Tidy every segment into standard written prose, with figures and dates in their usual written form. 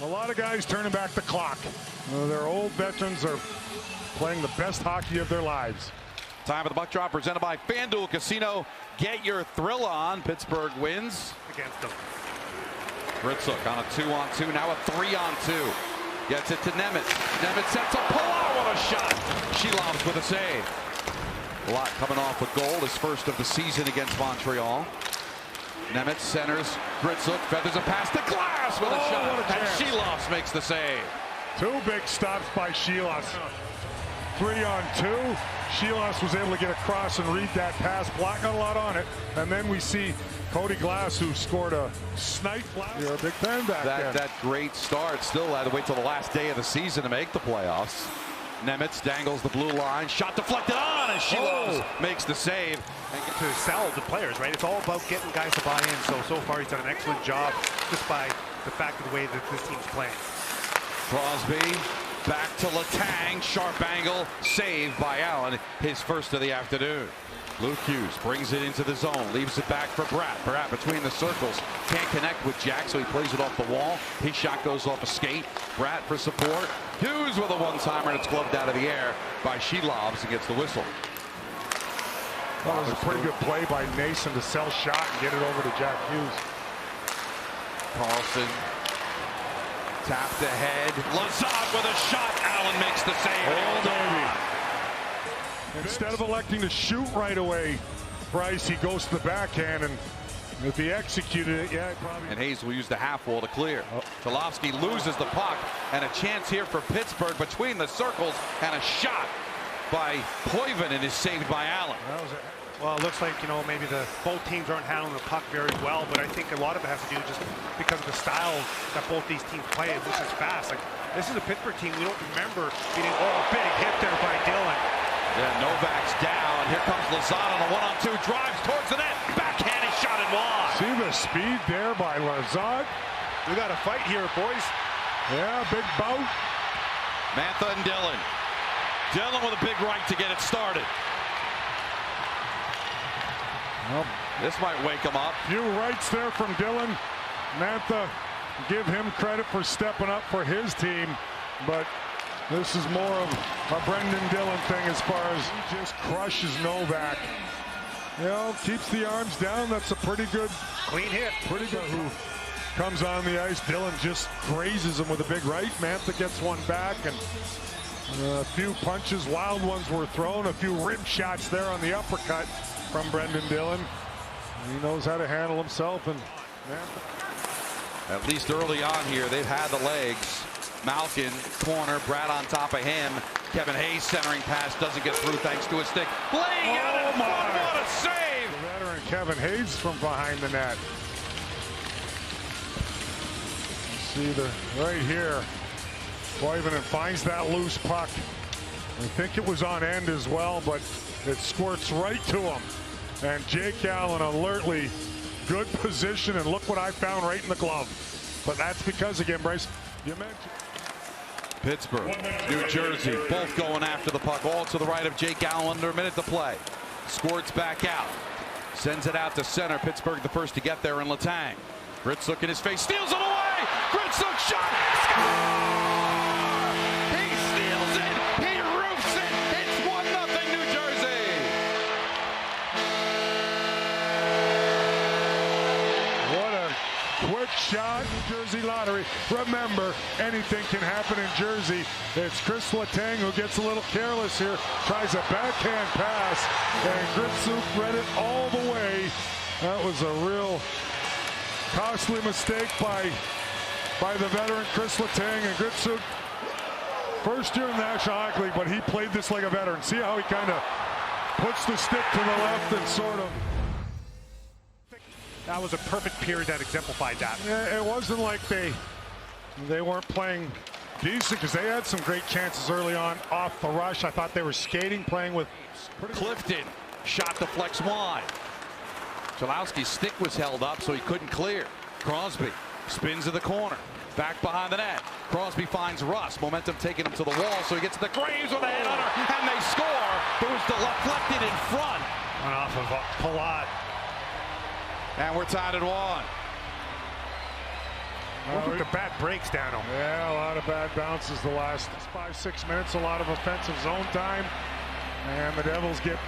A lot of guys turning back the clock. Their old veterans are playing the best hockey of their lives. Time of the puck drop presented by FanDuel Casino. Get your thrill on. Pittsburgh wins against them. Gritsyuk on a 2-on-2, now a 3-on-2. Gets it to Nemitz. Nemitz sets a pull-out with a shot. Shilovs with a save. A lot coming off with goal, his first of the season against Montreal. Nemitz centers, Gritsyuk feathers a pass to Glass with a shot, and Shilovs makes the save. Two big stops by Shilovs. 3-on-2. Shilovs was able to get across and read that pass. Black got a lot on it, and then we see Cody Glass, who scored a snipe blast. You're a big fan back then. That great start. Still had to wait till the last day of the season to make the playoffs. Nemitz dangles the blue line, shot deflected on, and Shilovs makes the save. And to sell the players, right? It's all about getting guys to buy in. So far he's done an excellent job just by the fact of the way that this team's playing. Crosby back to Letang, sharp angle, saved by Allen, his first of the afternoon. Luke Hughes brings it into the zone, leaves it back for Bratt. Bratt between the circles, can't connect with Jack, so he plays it off the wall. His shot goes off a skate. Bratt for support. Hughes with a one-timer, and it's gloved out of the air by Shilovs and gets the whistle. That was a pretty good play by Nason to sell shot and get it over to Jack Hughes. Carlson tapped ahead. Lazard with a shot. Allen makes the save. Oh, baby. Instead of electing to shoot right away, Bryce, he goes to the backhand, and if he executed it, yeah, probably. And Hayes will use the half wall to clear. Cholowski loses the puck, and a chance here for Pittsburgh between the circles, and a shot by Koivunen is saved by Allen. That was it. Well, it looks like, maybe both teams aren't handling the puck very well, but I think a lot of it has to do just because of the style that both these teams play, which is fast. Like, this is a Pittsburgh team we don't remember beating. Oh, big hit there by Dillon. Yeah, Novak's down. Here comes Lazard on a 1-on-2, drives towards the net, backhanded shot and wide. See the speed there by Lazard? We got a fight here, boys. Yeah, big bout. Mantha and Dillon. Dillon with a big right to get it started. Well, this might wake him up. Few rights there from Dillon. Mantha, give him credit for stepping up for his team, but this is more of a Brendan Dillon thing as far as he just crushes Novak. Keeps the arms down. That's a pretty good, clean hit. Pretty good. Who comes on the ice. Dillon just grazes him with a big right. Mantha gets one back, and a few punches, wild ones were thrown. A few rib shots there on the uppercut from Brendan Dillon. He knows how to handle himself, and at least early on here, they've had the legs. Malkin, corner, Brad on top of him. Kevin Hayes centering pass doesn't get through thanks to a stick. Laying out in front, what a save! The veteran Kevin Hayes from behind the net. You see right here, Koivunen finds that loose puck. I think it was on end as well, but it squirts right to him. And Jake Allen alertly, good position, and look what I found right in the glove. But that's because, again, Bryce, you mentioned Pittsburgh, New Jersey, both going after the puck, all to the right of Jake Allen, under a minute to play. Squirts back out, sends it out to center. Pittsburgh the first to get there in Letang. Gritsyuk in his face, steals it away! Gritsyuk shot! Score! He steals it! He roofs it! It's 1-0 New Jersey! What a quick shot, New Jersey lottery. Remember, anything can happen in Jersey. It's Chris Letang who gets a little careless here, tries a backhand pass, and Gritsyuk read it all the way. That was a real costly mistake by the veteran Chris Letang. And Gritsyuk, first year in the National Hockey League, but he played this like a veteran. See how he kind of puts the stick to the left and sort of. That was a perfect period that exemplified that. Yeah, it wasn't like they weren't playing decent, because they had some great chances early on off the rush. I thought they were skating, playing with Clifton. Shot deflects wide. Cholowski's stick was held up, so he couldn't clear. Crosby spins to the corner. Back behind the net. Crosby finds Russ. Momentum taking him to the wall, so he gets to the Graves with a headhunter, and they score. It was deflected in front. Went off of Palat. And we're tied at 1. Look at the bad breaks, Dano. Yeah, a lot of bad bounces the last 5-6 minutes, a lot of offensive zone time. And the Devils get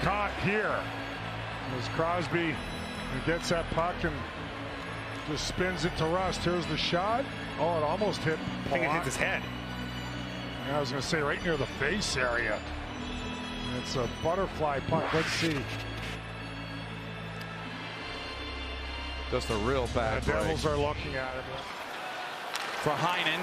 caught here as Crosby gets that puck and just spins it to Rust. Here's the shot. Oh, it almost hit. I think it hit his head. I was going to say right near the face area. It's a butterfly puck. Let's see. Just a real bad The break. Devils are looking at it. For Heinen.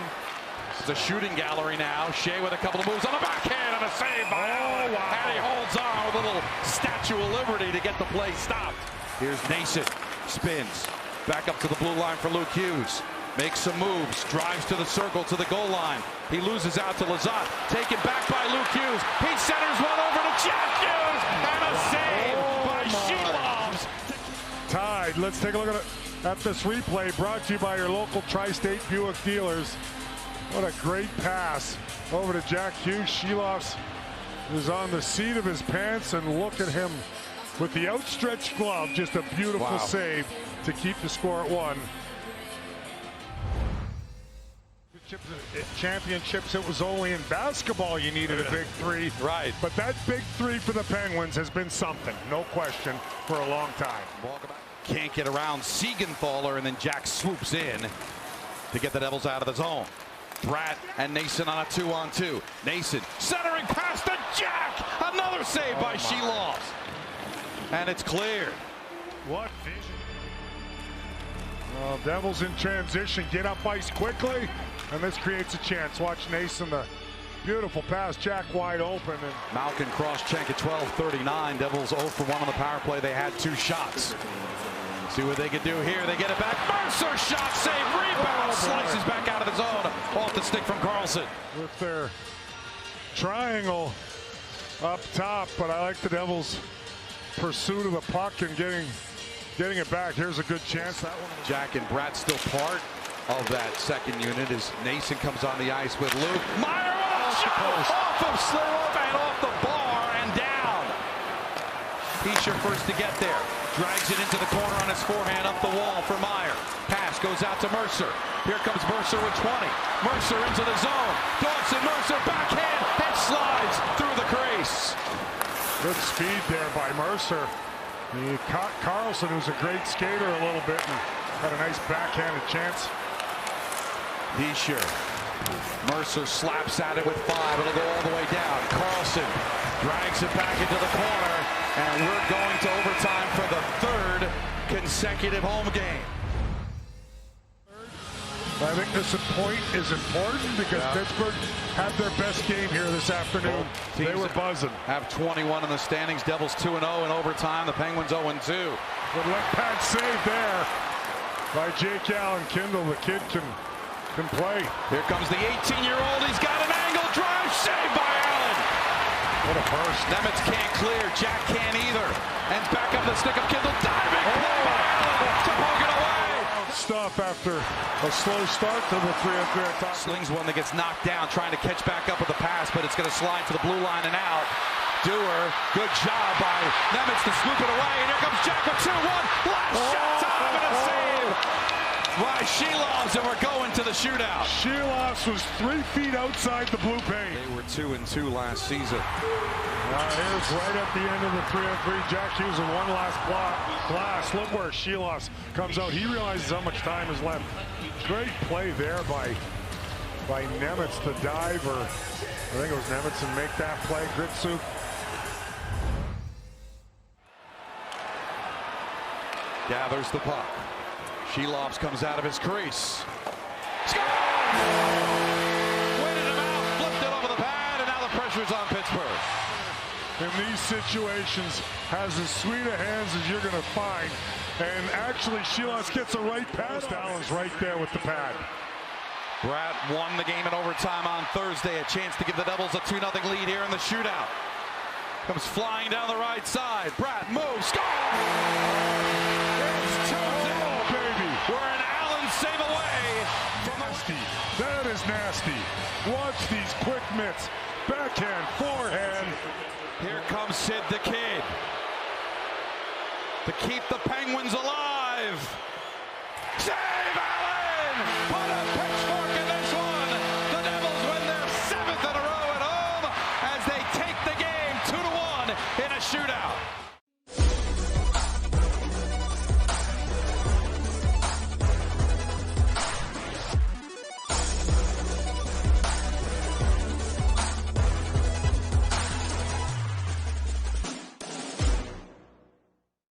It's a shooting gallery now. Shea with a couple of moves on the backhand and a save by Allen. Wow. And he holds on with a little Statue of Liberty to get the play stopped. Here's Nason. Spins. Back up to the blue line for Luke Hughes. Makes some moves. Drives to the circle to the goal line. He loses out to Lizotte. Taken back by Luke Hughes. He centers one over to Jack Hughes. And a save by Shilovs. Tied. Let's take a look at this replay brought to you by your local Tri-State Buick dealers. What a great pass over to Jack Hughes. Shilovs is on the seat of his pants, and look at him with the outstretched glove. Just a beautiful save to keep the score at 1. Championships, it was only in basketball you needed a big three. Right. But that big three for the Penguins has been something, no question, for a long time. Can't get around Siegenthaler, and then Jack swoops in to get the Devils out of the zone. Bratt and Nason on a 2-on-2. Nason centering past to Jack. Another save by Shilovs. And it's cleared. What vision. Well, Devils in transition, get up ice quickly, and this creates a chance. Watch Nason, the beautiful pass, Jack wide open. And Malkin cross-check at 12:39. Devils 0 for 1 on the power play. They had 2 shots. See what they can do here. They get it back. Mercer shot, save, rebound, slices back out of the zone. Off the stick from Carlson. With their triangle up top, but I like the Devils' pursuit of the puck and getting it back. Here's a good chance. That one. Jack and Bratt still part of that second unit as Nason comes on the ice with Luke. Meyer off of Slurov and off the bar and down. Hischier first to get there. Drags it into the corner on his forehand up the wall for Meyer. Pass goes out to Mercer. Here comes Mercer with 20. Mercer into the zone. Dawson Mercer backhand and slides through the crease. Good speed there by Mercer. He caught Carlson, who's a great skater, a little bit, and had a nice backhanded chance. Hischier. Mercer slaps at it with 5. It'll go all the way down. Carlson drags it back into the corner, and we're going to overtime for the 3rd consecutive home game. I think this point is important because Pittsburgh had their best game here this afternoon. They were buzzing. Have 21 in the standings. Devils 2-0 in overtime. The Penguins 0-2. Good left pad save there by Jake Allen. Kindle, the kid can play. Here comes the 18-year-old. He's got an angle drive. Save by Allen. What a burst. Nemitz can't clear. Jack can't either. And back up the stick of Kindle. Diving play by Allen to poke it away. Stuff after a slow start to the 3-on-3 attack. Slings one that gets knocked down, trying to catch back up with the pass, but it's going to slide to the blue line and out. Dewar, good job by Nemitz to swoop it away, and here comes Jack with 2-1. Last shot time and a save by Shilovs, and we're going to the shootout. Shilovs was 3 feet outside the blue paint. They were 2-2 last season. Here's right at the end of the 3-on-3. Jack Hughes in one last blast. Look where Shilovs comes out. He realizes how much time is left. Great play there by Nemitz to dive, or I think it was Nemitz, and make that play. Gritsyuk. Gathers the puck. Shilovs comes out of his crease. Score! Weighted him out, flipped it over the pad, and now the pressure's on Pittsburgh. In these situations, has as sweet a hands as you're going to find. And actually, Shilovs gets a right pass. Allen's right there with the pad. Bratt won the game in overtime on Thursday. A chance to give the Devils a 2-0 lead here in the shootout. Comes flying down the right side. Bratt moves, score! It's 2-0. Oh, baby. We're an Allen save away. Nasty. That is nasty. Watch these quick mitts. Backhand, forehand. Here comes Sid the Kid to keep the Penguins alive. Save Allen! shootout.